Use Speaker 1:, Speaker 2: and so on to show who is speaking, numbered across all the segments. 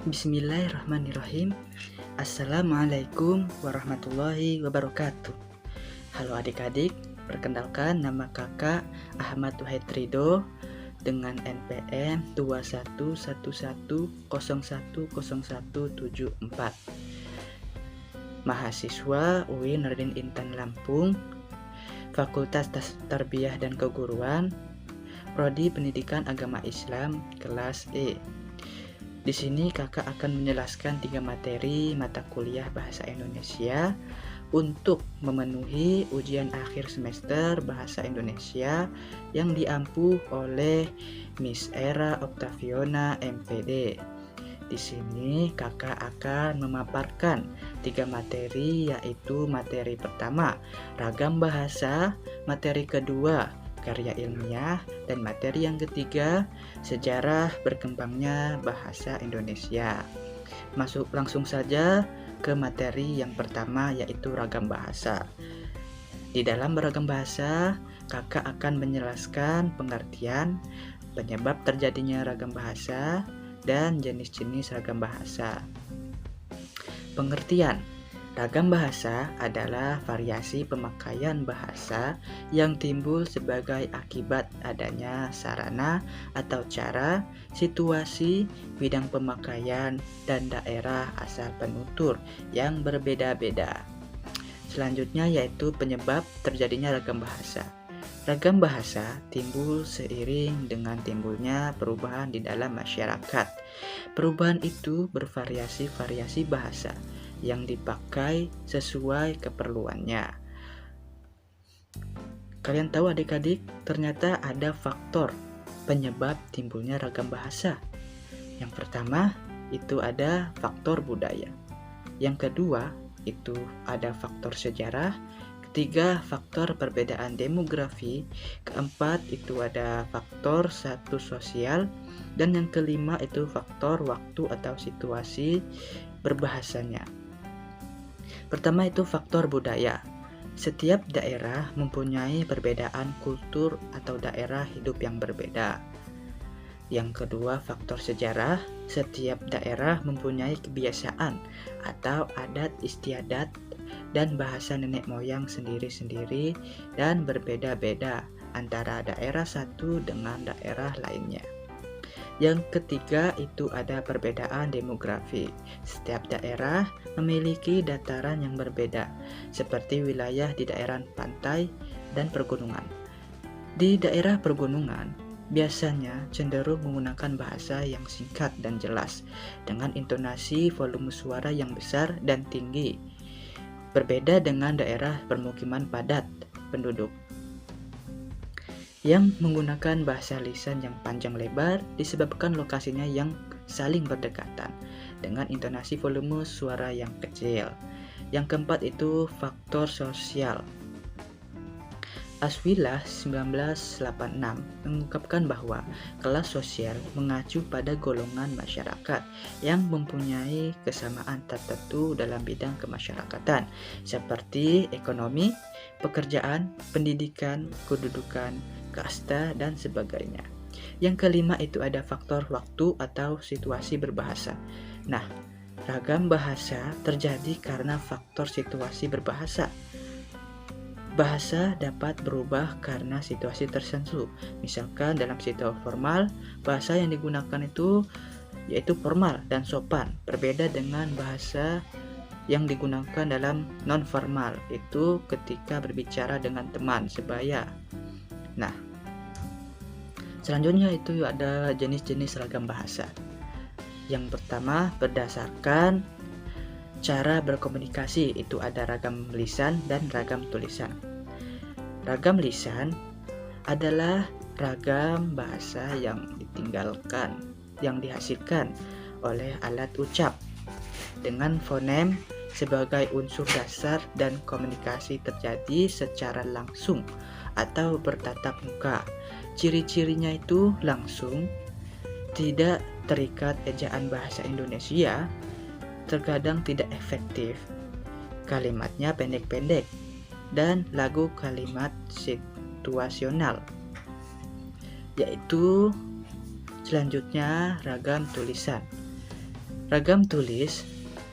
Speaker 1: Bismillahirrahmanirrahim. Assalamualaikum warahmatullahi wabarakatuh. Halo adik-adik, perkenalkan nama kakak Ahmad Wahid Ridho dengan NPM 2111010174. Mahasiswa UI Nurdin Intan Lampung, Fakultas Tarbiyah dan Keguruan, Prodi Pendidikan Agama Islam, kelas E. Di sini kakak akan menjelaskan 3 materi mata kuliah Bahasa Indonesia untuk memenuhi ujian akhir semester Bahasa Indonesia yang diampu oleh Miss Era Octaviona MPD. Di sini kakak akan memaparkan 3 materi, yaitu materi pertama ragam bahasa, materi kedua karya ilmiah, dan materi yang ketiga sejarah berkembangnya bahasa Indonesia. Masuk langsung saja ke materi yang pertama, yaitu ragam bahasa. Di dalam beragam bahasa, kakak akan menjelaskan pengertian, penyebab terjadinya ragam bahasa, dan jenis-jenis ragam bahasa. Pengertian: ragam bahasa adalah variasi pemakaian bahasa yang timbul sebagai akibat adanya sarana atau cara, situasi, bidang pemakaian, dan daerah asal penutur yang berbeda-beda. Selanjutnya yaitu penyebab terjadinya ragam bahasa. Ragam bahasa timbul seiring dengan timbulnya perubahan di dalam masyarakat. Perubahan itu bervariasi-variasi bahasa yang dipakai sesuai keperluannya. Kalian tahu adik-adik, ternyata ada faktor penyebab timbulnya ragam bahasa. Yang pertama itu ada faktor budaya. Yang kedua itu ada faktor sejarah. Ketiga, faktor perbedaan demografi. Keempat itu ada faktor status sosial. Dan yang kelima itu faktor waktu atau situasi berbahasanya. Pertama itu faktor budaya. Setiap daerah mempunyai perbedaan kultur atau daerah hidup yang berbeda. Yang kedua faktor sejarah. Setiap daerah mempunyai kebiasaan atau adat istiadat dan bahasa nenek moyang sendiri-sendiri dan berbeda-beda antara daerah satu dengan daerah lainnya. Yang ketiga itu ada perbedaan demografi. Setiap daerah memiliki dataran yang berbeda, seperti wilayah di daerah pantai dan pergunungan. Di daerah pergunungan, biasanya cenderung menggunakan bahasa yang singkat dan jelas, dengan intonasi volume suara yang besar dan tinggi. Berbeda dengan daerah permukiman padat penduduk yang menggunakan bahasa lisan yang panjang lebar disebabkan lokasinya yang saling berdekatan dengan intonasi volume suara yang kecil. Yang keempat itu faktor sosial. Aswillah 1986 mengungkapkan bahwa kelas sosial mengacu pada golongan masyarakat yang mempunyai kesamaan tertentu dalam bidang kemasyarakatan seperti ekonomi, pekerjaan, pendidikan, kedudukan, kasta, dan sebagainya. Yang kelima itu ada faktor waktu atau situasi berbahasa. Nah, ragam bahasa terjadi karena faktor situasi berbahasa. Bahasa dapat berubah karena situasi tertentu. Misalkan dalam situasi formal, bahasa yang digunakan itu yaitu formal dan sopan. Berbeda dengan bahasa yang digunakan dalam non-formal, itu ketika berbicara dengan teman sebaya. Nah, selanjutnya itu ada jenis-jenis ragam bahasa. Yang pertama berdasarkan cara berkomunikasi, itu ada ragam lisan dan ragam tulisan. Ragam lisan adalah ragam bahasa yang dihasilkan oleh alat ucap dengan fonem sebagai unsur dasar dan komunikasi terjadi secara langsung atau bertatap muka. Ciri-cirinya itu langsung, tidak terikat ejaan bahasa Indonesia, terkadang tidak efektif, kalimatnya pendek-pendek, dan lagu kalimat situasional. Yaitu selanjutnya ragam tulisan. Ragam tulis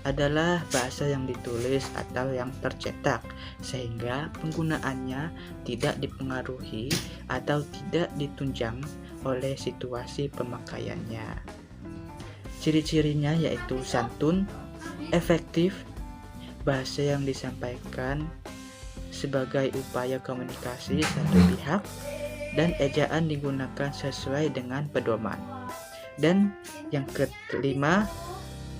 Speaker 1: adalah bahasa yang ditulis atau yang tercetak, sehingga penggunaannya tidak dipengaruhi atau tidak ditunjang oleh situasi pemakaiannya. Ciri-cirinya yaitu santun, efektif, bahasa yang disampaikan sebagai upaya komunikasi satu pihak, dan ejaan digunakan sesuai dengan pedoman. Dan yang kelima,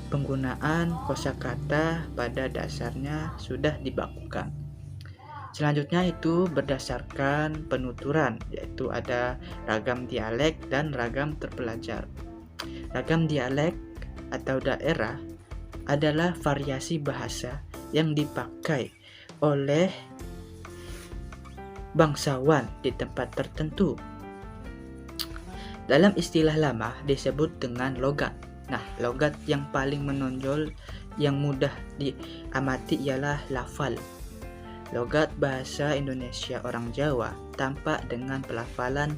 Speaker 1: penggunaan kosakata pada dasarnya sudah dibakukan. Selanjutnya itu berdasarkan penuturan, yaitu ada ragam dialek dan ragam terpelajar. Ragam dialek atau daerah adalah variasi bahasa yang dipakai oleh bangsawan di tempat tertentu. Dalam istilah lama disebut dengan logat. Nah, logat yang paling menonjol yang mudah diamati ialah lafal. Logat bahasa Indonesia orang Jawa tampak dengan pelafalan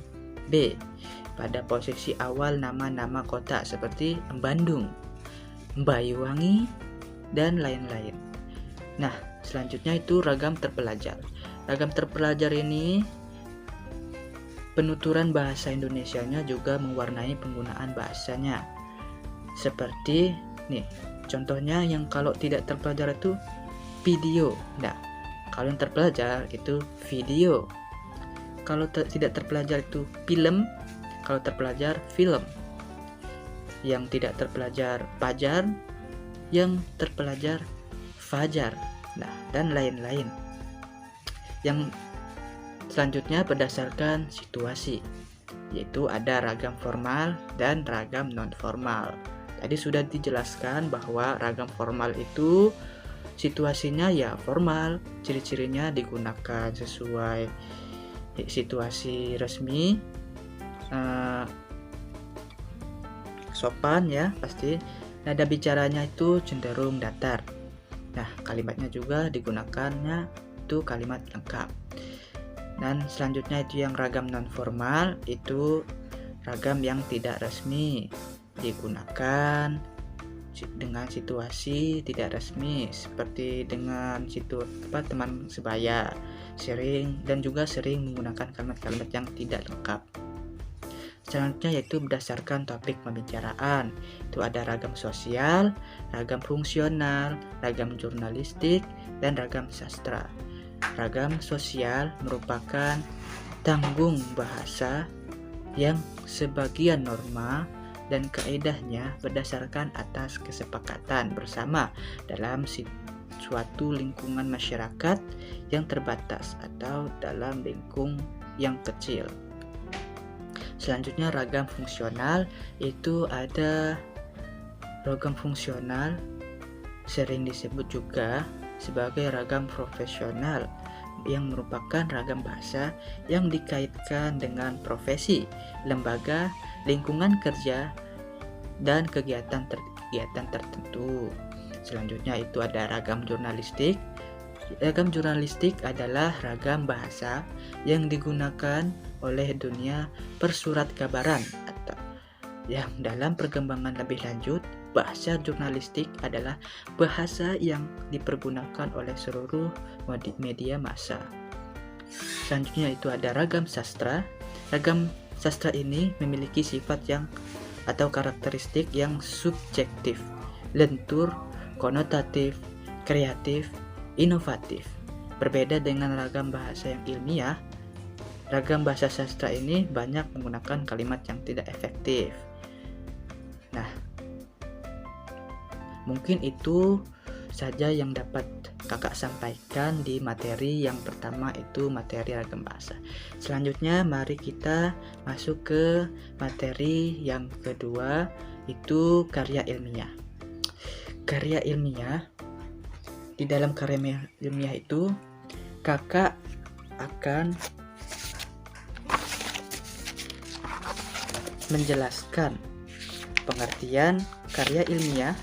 Speaker 1: B pada posisi awal nama-nama kota seperti Bandung, Banyuwangi, dan lain-lain. Nah, selanjutnya itu ragam terpelajar. Ragam terpelajar ini penuturan bahasa Indonesianya juga mewarnai penggunaan bahasanya. Seperti nih, contohnya yang kalau tidak terpelajar itu video. Nah, kalau yang terpelajar itu video. Kalau tidak terpelajar itu film. Kalau terpelajar film. Yang tidak terpelajar pajar. Yang terpelajar fajar. Nah, dan lain-lain. Yang selanjutnya berdasarkan situasi, yaitu ada ragam formal dan ragam non-formal. Tadi sudah dijelaskan bahwa ragam formal itu situasinya ya formal, ciri-cirinya digunakan sesuai situasi resmi, sopan ya pasti. Nada bicaranya itu cenderung datar. Nah, kalimatnya juga digunakannya itu kalimat lengkap. Dan selanjutnya itu yang ragam non formal, itu ragam yang tidak resmi, digunakan dengan situasi tidak resmi seperti dengan teman sebaya, sering dan juga sering menggunakan kalimat-kalimat yang tidak lengkap. Selanjutnya yaitu berdasarkan topik pembicaraan. Itu ada ragam sosial, ragam fungsional, ragam jurnalistik, dan ragam sastra. Ragam sosial merupakan tanggung bahasa yang sebagian norma dan kaedahnya berdasarkan atas kesepakatan bersama dalam suatu lingkungan masyarakat yang terbatas atau dalam lingkung yang kecil. Selanjutnya ragam fungsional, itu ada ragam fungsional sering disebut juga sebagai ragam profesional yang merupakan ragam bahasa yang dikaitkan dengan profesi, lembaga, lingkungan kerja, dan kegiatan tertentu. Selanjutnya itu ada ragam jurnalistik. Ragam jurnalistik adalah ragam bahasa yang digunakan oleh dunia persurat kabaran atau yang dalam perkembangan lebih lanjut, bahasa jurnalistik adalah bahasa yang dipergunakan oleh seluruh media massa. Selanjutnya itu ada ragam sastra. Ragam sastra ini memiliki sifat yang atau karakteristik yang subjektif, lentur, konotatif, kreatif, inovatif. Berbeda dengan ragam bahasa yang ilmiah, ragam bahasa sastra ini banyak menggunakan kalimat yang tidak efektif. Nah, mungkin itu saja yang dapat kakak sampaikan di materi yang pertama, itu materi ragam bahasa. Selanjutnya mari kita masuk ke materi yang kedua, itu karya ilmiah. Karya ilmiah, di dalam karya ilmiah itu kakak akan menjelaskan pengertian karya ilmiah,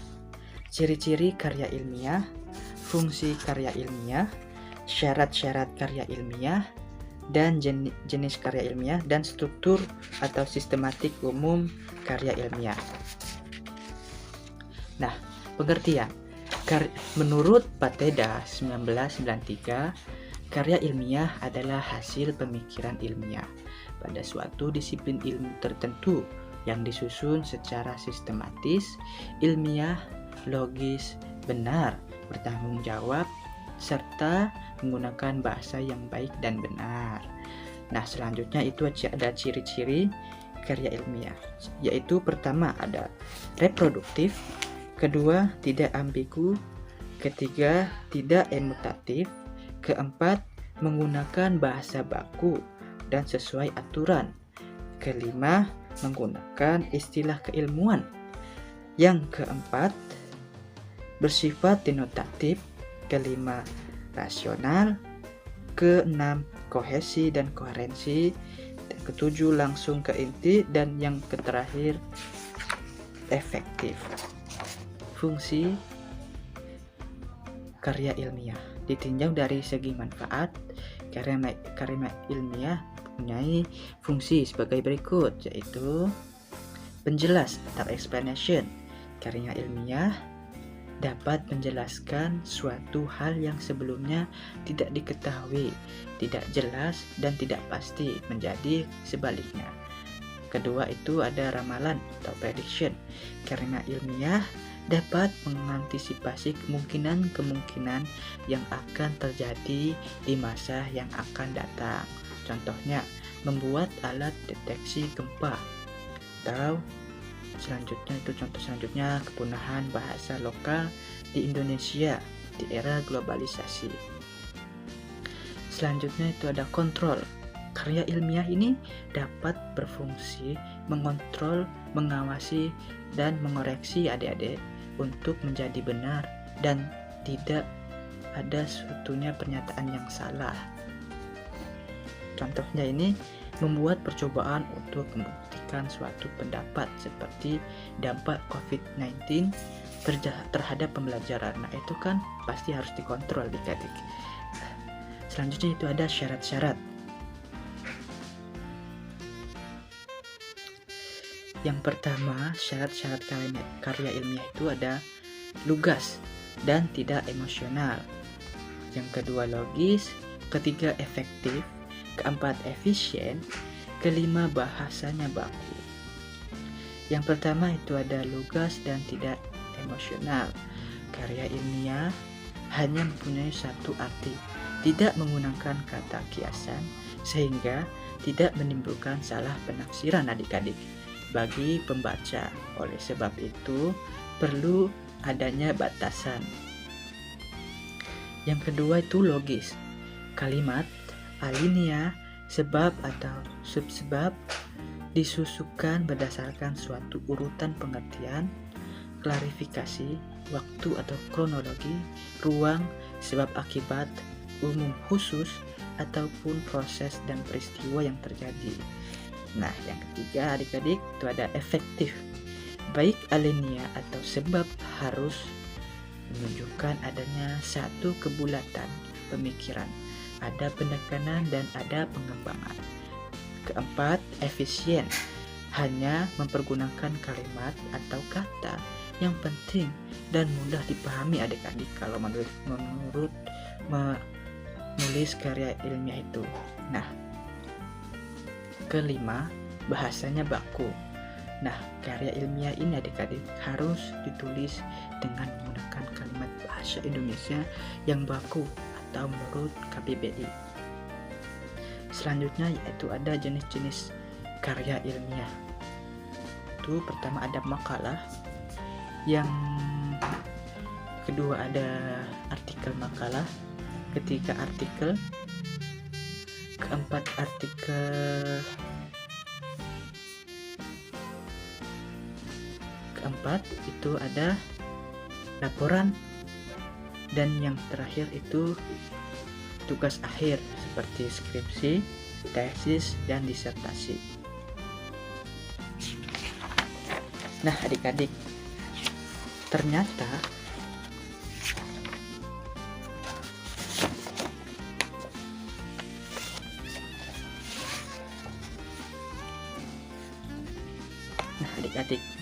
Speaker 1: ciri-ciri karya ilmiah, fungsi karya ilmiah, syarat-syarat karya ilmiah, dan jenis karya ilmiah, dan struktur atau sistematik umum karya ilmiah. Nah, pengertian. Menurut Pateda 1993, karya ilmiah adalah hasil pemikiran ilmiah pada suatu disiplin ilmu tertentu yang disusun secara sistematis, ilmiah, logis, benar, bertanggung jawab, serta menggunakan bahasa yang baik dan benar. Nah, selanjutnya itu ada ciri-ciri karya ilmiah, yaitu pertama ada reproduktif, kedua tidak ambigu, ketiga tidak imitatif, keempat menggunakan bahasa baku dan sesuai aturan, kelima menggunakan istilah keilmuan, yang keempat bersifat denotatif, kelima rasional, keenam kohesi dan koherensi, dan ketujuh langsung ke inti, dan yang terakhir efektif. Fungsi karya ilmiah ditinjau dari segi manfaat. Karya ilmiah mempunyai fungsi sebagai berikut, yaitu penjelas atau explanation. Karya ilmiah dapat menjelaskan suatu hal yang sebelumnya tidak diketahui, tidak jelas, dan tidak pasti menjadi sebaliknya. Kedua itu ada ramalan atau prediction. Karya ilmiah dapat mengantisipasi kemungkinan-kemungkinan yang akan terjadi di masa yang akan datang. Contohnya, membuat alat deteksi gempa. Atau contoh selanjutnya kepunahan bahasa lokal di Indonesia di era globalisasi. Selanjutnya itu ada kontrol. Karya ilmiah ini dapat berfungsi mengontrol, mengawasi, dan mengoreksi adik-adik untuk menjadi benar dan tidak ada suatunya pernyataan yang salah. Contohnya ini membuat percobaan untuk membuktikan suatu pendapat seperti dampak COVID-19 terhadap pembelajaran. Nah, itu kan pasti harus dikontrol adik-adik. Selanjutnya itu ada syarat-syarat. Yang pertama, syarat-syarat karya ilmiah itu ada lugas dan tidak emosional. Yang kedua logis, ketiga efektif, keempat efisien, kelima bahasanya baku. Yang pertama itu ada lugas dan tidak emosional. Karya ilmiah hanya mempunyai satu arti, tidak menggunakan kata kiasan, sehingga tidak menimbulkan salah penafsiran adik-adik bagi pembaca. Oleh sebab itu, perlu adanya batasan. Yang kedua itu logis. Kalimat, alinea, sebab atau subsebab disusukan berdasarkan suatu urutan pengertian, klarifikasi, waktu atau kronologi, ruang, sebab akibat, umum khusus, ataupun proses dan peristiwa yang terjadi. Nah, yang ketiga adik-adik itu ada efektif. Baik alinea atau sebab harus menunjukkan adanya satu kebulatan pemikiran, ada penekanan dan ada pengembangan. Keempat, efisien. Hanya mempergunakan kalimat atau kata yang penting dan mudah dipahami adik-adik kalau menurut menulis karya ilmiah itu. Nah, kelima, bahasanya baku. Nah, karya ilmiah ini adik-adik harus ditulis dengan menggunakan kalimat bahasa Indonesia yang baku atau menurut KBBI. Selanjutnya yaitu ada jenis-jenis karya ilmiah. Itu pertama ada makalah, yang kedua ada artikel makalah, ketiga artikel, keempat artikel, keempat itu ada laporan, dan yang terakhir itu tugas akhir seperti skripsi, tesis, dan disertasi. Nah adik-adik, ternyata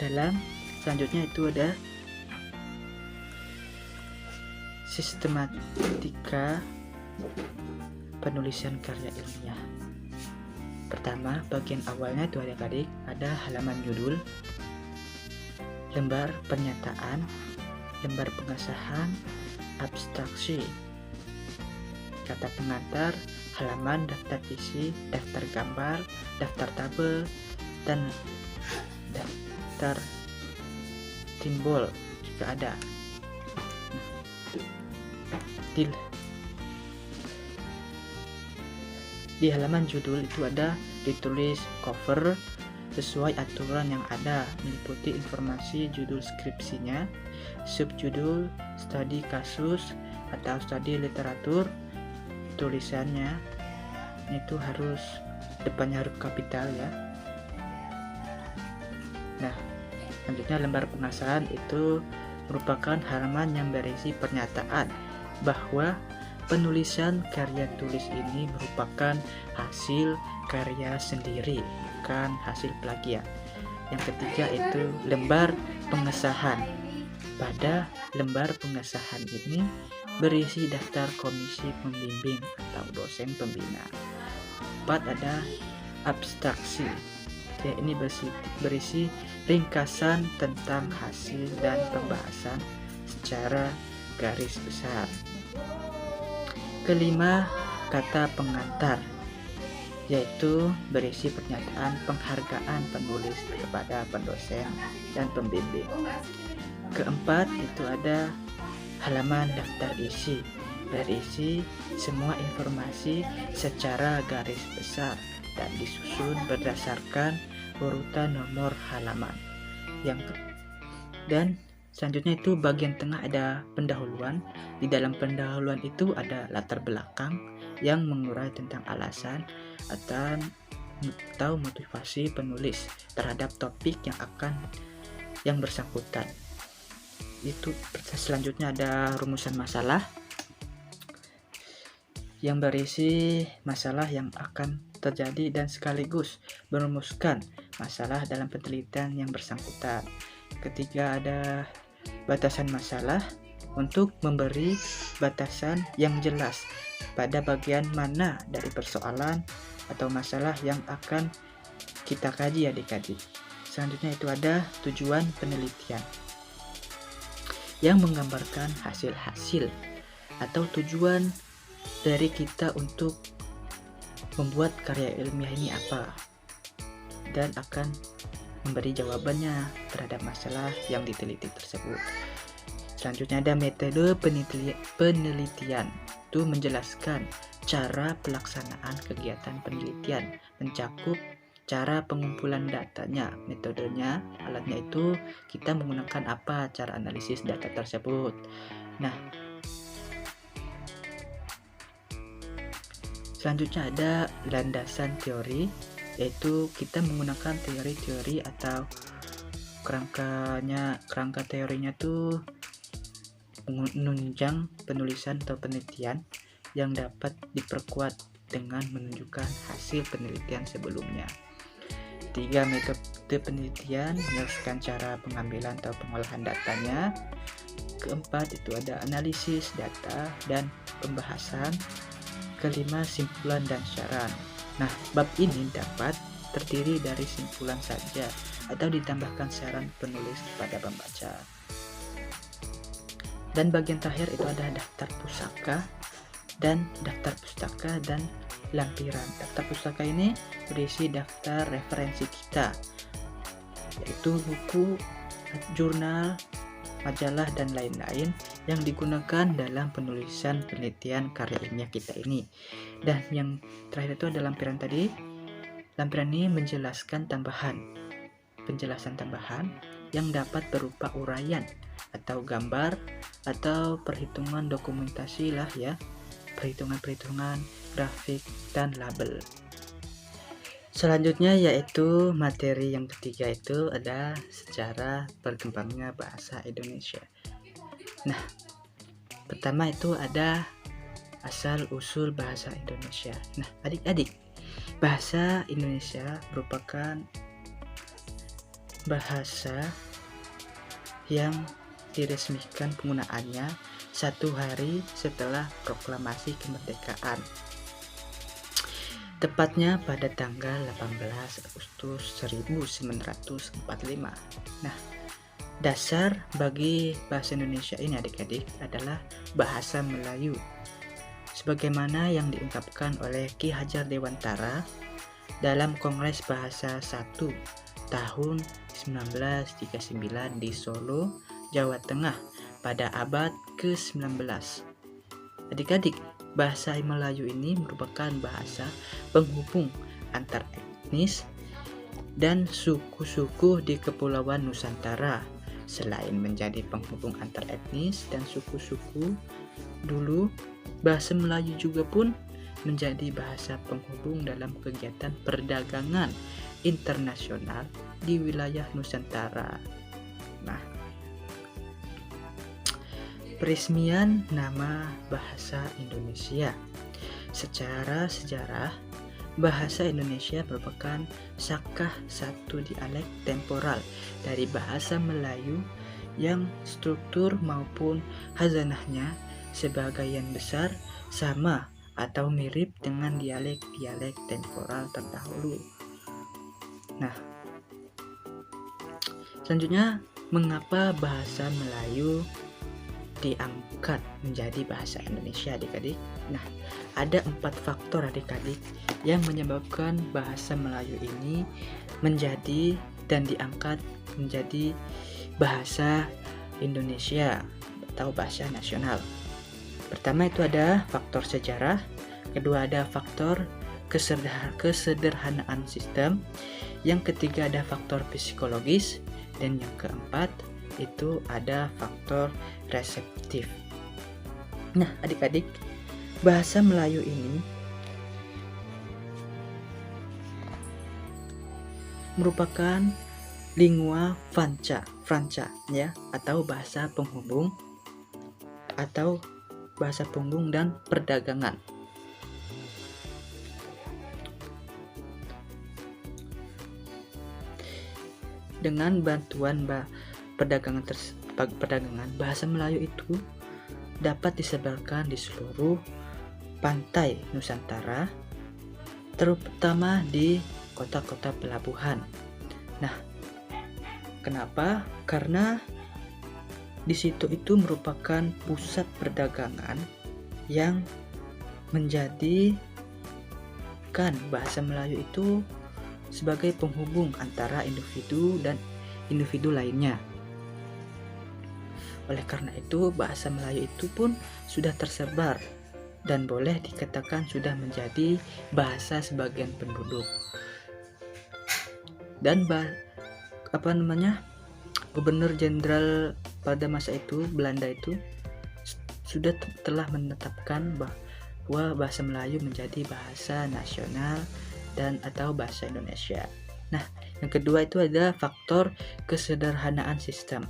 Speaker 1: dalam selanjutnya itu ada sistematika penulisan karya ilmiah. Pertama, bagian awalnya itu adik-adik ada halaman judul, lembar pernyataan, lembar pengesahan, abstraksi, kata pengantar, halaman, daftar isi, daftar gambar, daftar tabel, dan daftar simbol jika ada. Di halaman judul itu ada ditulis cover sesuai aturan yang ada, meliputi informasi judul skripsinya, subjudul, studi kasus atau studi literatur. Tulisannya itu harus depannya huruf kapital ya. Nah, selanjutnya lembar pengesahan itu merupakan halaman yang berisi pernyataan bahwa penulisan karya tulis ini merupakan hasil karya sendiri, bukan hasil plagiat. Yang ketiga itu lembar pengesahan. Pada lembar pengesahan ini berisi daftar komisi pembimbing atau dosen pembina. 4 ada abstraksi. Ya, ini berisi ringkasan tentang hasil dan pembahasan secara garis besar. Kelima, kata pengantar, yaitu berisi pernyataan penghargaan penulis kepada pendosen dan pembimbing. Keempat, itu ada halaman daftar isi, berisi semua informasi secara garis besar dan disusun berdasarkan urutan nomor halaman. Dan selanjutnya itu bagian tengah ada pendahuluan. Di dalam pendahuluan itu ada latar belakang yang mengurai tentang alasan atau motivasi penulis terhadap topik yang bersangkutan. Itu selanjutnya ada rumusan masalah yang berisi masalah yang akan terjadi dan sekaligus merumuskan masalah dalam penelitian yang bersangkutan. Ketiga ada batasan masalah untuk memberi batasan yang jelas pada bagian mana dari persoalan atau masalah yang akan kita kaji adik-adik. Selanjutnya itu ada tujuan penelitian yang menggambarkan hasil-hasil atau tujuan dari kita untuk membuat karya ilmiah ini apa, dan akan memberi jawabannya terhadap masalah yang diteliti tersebut. Selanjutnya ada metode penelitian, itu menjelaskan cara pelaksanaan kegiatan penelitian, mencakup cara pengumpulan datanya, metodenya, alatnya itu kita menggunakan apa, cara analisis data tersebut. Nah, selanjutnya ada landasan teori, yaitu kita menggunakan teori-teori atau kerangka teorinya tuh menunjang penulisan atau penelitian yang dapat diperkuat dengan menunjukkan hasil penelitian sebelumnya. 3. Metode penelitian, menjelaskan cara pengambilan atau pengolahan datanya. Keempat, itu ada analisis data dan pembahasan. Kelima, simpulan dan saran. Nah, bab ini dapat terdiri dari simpulan saja atau ditambahkan saran penulis kepada pembaca. Dan bagian terakhir itu ada daftar pustaka dan lampiran. Daftar pustaka ini berisi daftar referensi kita, yaitu buku, jurnal, majalah, dan lain-lain yang digunakan dalam penulisan penelitian karya ilmiah kita ini. Dan yang terakhir itu ada lampiran tadi. Lampiran ini menjelaskan penjelasan tambahan yang dapat berupa uraian atau gambar atau perhitungan dokumentasi lah ya, perhitungan grafik dan label. Selanjutnya yaitu materi yang ketiga, itu ada sejarah berkembangnya bahasa Indonesia. Nah, pertama itu ada asal usul bahasa Indonesia. Nah, adik-adik, bahasa Indonesia merupakan bahasa yang diresmikan penggunaannya 1 hari setelah proklamasi kemerdekaan, tepatnya pada tanggal 18 Agustus 1945. Nah, dasar bagi bahasa Indonesia ini adik-adik adalah bahasa Melayu, sebagaimana yang diungkapkan oleh Ki Hajar Dewantara dalam Kongres Bahasa 1 tahun 1939 di Solo, Jawa Tengah pada abad ke-19. Adik-adik, bahasa Melayu ini merupakan bahasa penghubung antar etnis dan suku-suku di Kepulauan Nusantara. Selain menjadi penghubung antar etnis dan suku-suku, dulu bahasa Melayu juga pun menjadi bahasa penghubung dalam kegiatan perdagangan internasional di wilayah Nusantara. Nah, peresmian nama bahasa Indonesia. Secara sejarah, bahasa Indonesia merupakan sakah satu dialek temporal dari bahasa Melayu yang struktur maupun hazanahnya sebagian besar sama atau mirip dengan dialek-dialek temporal terdahulu. Nah, selanjutnya, mengapa bahasa Melayu diangkat menjadi bahasa Indonesia adik-adik? Nah, ada 4 faktor adik-adik yang menyebabkan bahasa Melayu ini menjadi dan diangkat menjadi bahasa Indonesia atau bahasa nasional. Pertama itu ada faktor sejarah, kedua ada faktor kesederhanaan sistem, yang ketiga ada faktor psikologis, dan yang keempat itu ada faktor reseptif. Nah, adik-adik, bahasa Melayu ini merupakan lingua franca ya, atau bahasa penghubung dan perdagangan. Dengan bantuan perdagangan, bahasa Melayu itu dapat disebarkan di seluruh pantai Nusantara, terutama di kota-kota pelabuhan. Nah, kenapa? Karena di situ itu merupakan pusat perdagangan yang menjadikan bahasa Melayu itu sebagai penghubung antara individu dan individu lainnya. Oleh karena itu, bahasa Melayu itu pun sudah tersebar dan boleh dikatakan sudah menjadi bahasa sebagian penduduk. Dan Gubernur Jenderal pada masa itu, Belanda itu sudah telah menetapkan bahwa bahasa Melayu menjadi bahasa nasional dan atau bahasa Indonesia. Nah, yang kedua itu ada faktor kesederhanaan sistem.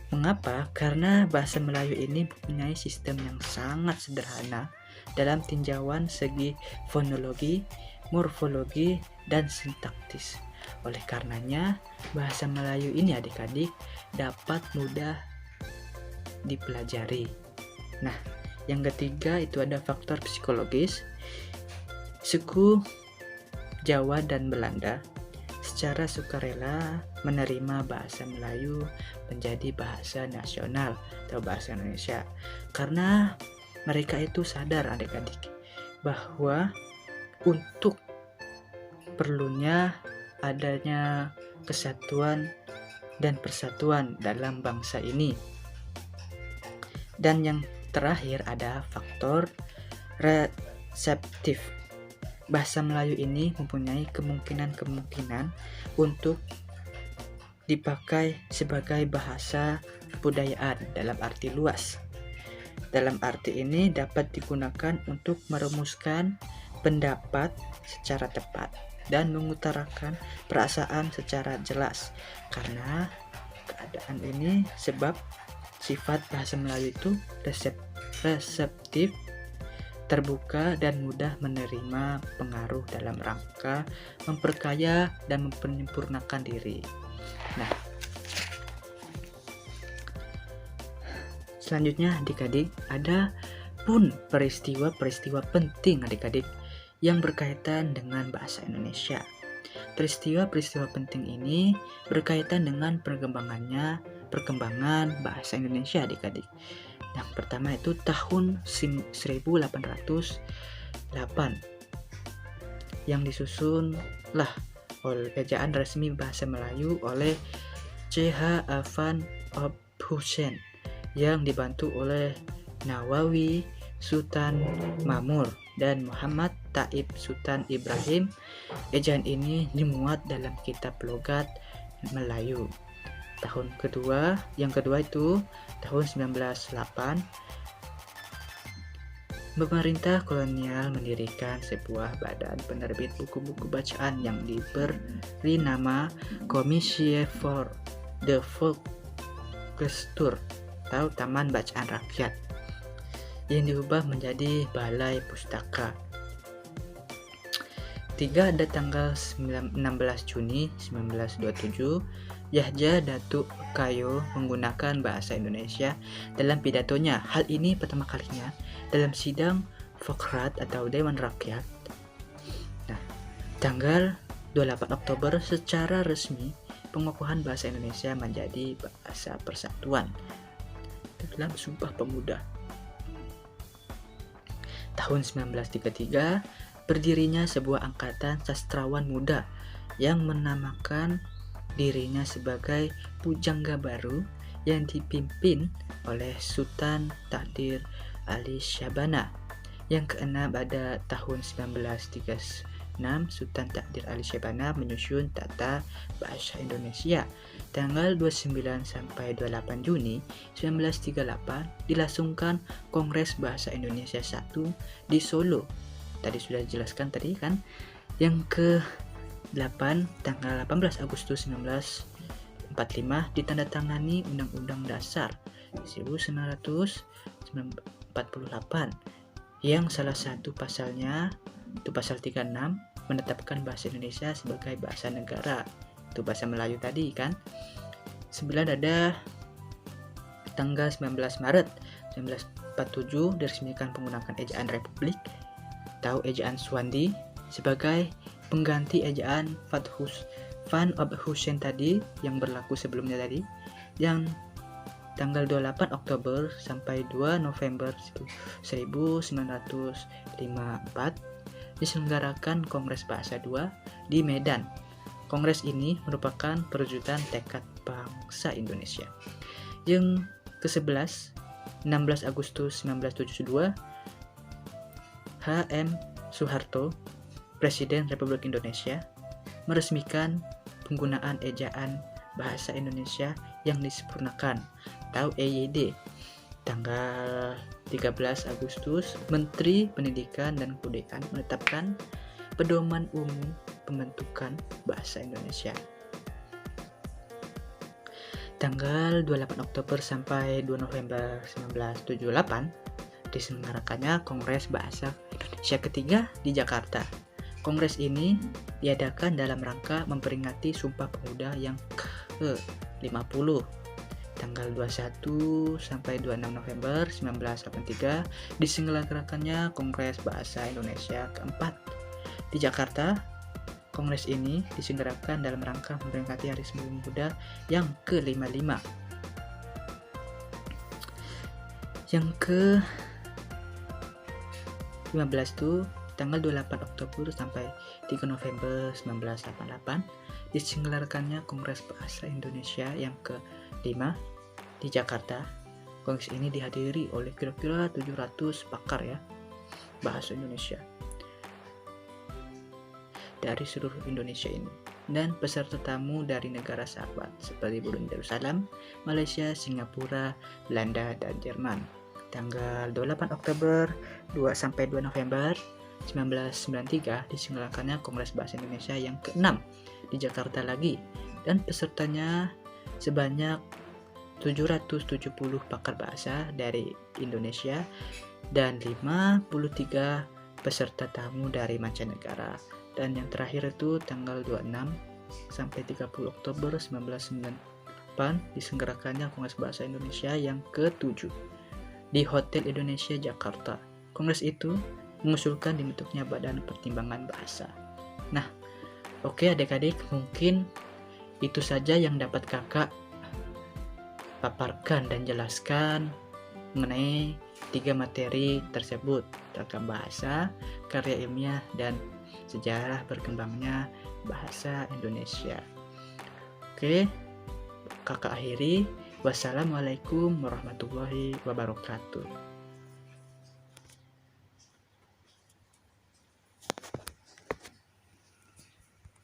Speaker 1: Mengapa? Karena bahasa Melayu ini mempunyai sistem yang sangat sederhana dalam tinjauan segi fonologi, morfologi, dan sintaktis. Oleh karenanya, bahasa Melayu ini adik-adik dapat mudah dipelajari. Nah, yang ketiga itu ada faktor psikologis. Suku Jawa dan Belanda secara sukarela menerima bahasa Melayu menjadi bahasa nasional atau bahasa Indonesia, karena mereka itu sadar adik-adik bahwa untuk perlunya adanya kesatuan dan persatuan dalam bangsa ini. Dan yang terakhir ada faktor reseptif. Bahasa Melayu ini mempunyai kemungkinan untuk dipakai sebagai bahasa kebudayaan dalam arti luas. Dalam arti ini dapat digunakan untuk merumuskan pendapat secara tepat dan mengutarakan perasaan secara jelas. Karena keadaan ini sebab sifat bahasa Melayu itu reseptif, terbuka, dan mudah menerima pengaruh dalam rangka memperkaya dan menyempurnakan diri. Nah, Selanjutnya adik-adik, ada pun peristiwa-peristiwa penting adik-adik yang berkaitan dengan bahasa Indonesia. Peristiwa-peristiwa penting ini berkaitan dengan perkembangan bahasa Indonesia adik-adik. Yang pertama itu tahun 1808 yang disusunlah oleh ejaan resmi bahasa Melayu oleh C.H. Afan Hussein yang dibantu oleh Nawawi, Sultan Mamur, dan Muhammad Taib Sultan Ibrahim. Ejaan ini dimuat dalam kitab logat Melayu. Yang kedua itu tahun 1908 pemerintah kolonial mendirikan sebuah badan penerbit buku-buku bacaan yang diberi nama Commission for the Volkskultur atau Taman Bacaan Rakyat yang diubah menjadi Balai Pustaka. 3 ada tanggal 16 Juni 1927, Yahya Datuk Kayo menggunakan bahasa Indonesia dalam pidatonya. Hal ini pertama kalinya dalam sidang Fokrat atau Dewan Rakyat. Nah, tanggal 28 Oktober secara resmi pengukuhan bahasa Indonesia menjadi bahasa persatuan dalam Sumpah Pemuda. Tahun 1933 berdirinya sebuah angkatan sastrawan muda yang menamakan dirinya sebagai Pujangga Baru yang dipimpin oleh Sultan Takdir Ali Syabana. Yang keenam ada tahun 1936 Sultan Takdir Ali Syabana menyusun Tata Bahasa Indonesia. Tanggal 29 sampai 28 Juni 1938 dilangsungkan Kongres Bahasa Indonesia 1 di Solo. Tadi sudah dijelaskan tadi kan. Yang ke-8 tanggal 18 Agustus 1945 ditandatangani Undang-Undang Dasar 1948 yang salah satu pasalnya itu pasal 36 menetapkan bahasa Indonesia sebagai bahasa negara. Itu bahasa Melayu tadi kan. 9 ada tanggal 19 Maret 1947 diresmikan penggunaan ejaan Republik atau ejaan Swandi sebagai pengganti ejaan Van Hussein tadi yang berlaku sebelumnya tadi. Yang tanggal 28 Oktober sampai 2 November 1954 diselenggarakan Kongres Bahasa II di Medan. Kongres ini merupakan perwujudan tekad bangsa Indonesia. Yang ke-11 16 Agustus 1972 H.M. Soeharto, Presiden Republik Indonesia, meresmikan penggunaan ejaan bahasa Indonesia yang disempurnakan atau EYD. Tanggal 13 Agustus, Menteri Pendidikan dan Kebudayaan menetapkan Pedoman Umum Pembentukan Bahasa Indonesia. Tanggal 28 Oktober sampai 2 November 1978 diselenggarakannya Kongres Bahasa Indonesia ketiga di Jakarta. Kongres ini diadakan dalam rangka memperingati Sumpah Pemuda yang ke-50. Tanggal 21 sampai 26 November 1983 diselenggarakannya Kongres Bahasa Indonesia keempat di Jakarta. Kongres ini diselenggarakan dalam rangka memperingati Hari Sumpah Pemuda yang ke-55. Yang ke-15 itu tanggal 28 Oktober sampai 3 November 1988 diselenggarakannya Kongres Bahasa Indonesia yang ke-5 di Jakarta. Kongres ini dihadiri oleh kira-kira 700 pakar ya bahasa Indonesia dari seluruh Indonesia ini dan peserta tamu dari negara sahabat seperti Brunei Darussalam, Malaysia, Singapura, Belanda, dan Jerman. Tanggal 28 Oktober 2 sampai 2 November 1993 diselenggarakannya Kongres Bahasa Indonesia yang ke-6 di Jakarta lagi dan pesertanya sebanyak 770 pakar bahasa dari Indonesia dan 53 peserta tamu dari mancanegara. Dan yang terakhir itu tanggal 26 sampai 30 Oktober 1998 diselenggarakannya Kongres Bahasa Indonesia yang ke-7 di Hotel Indonesia Jakarta. Kongres itu mengusulkan dibentuknya Badan Pertimbangan Bahasa. Nah, oke adik-adik, mungkin itu saja yang dapat kakak paparkan dan jelaskan mengenai 3 materi tersebut: ragam bahasa, karya ilmiah, dan sejarah berkembangnya bahasa Indonesia. Oke, kakak akhiri. Wassalamualaikum warahmatullahi wabarakatuh.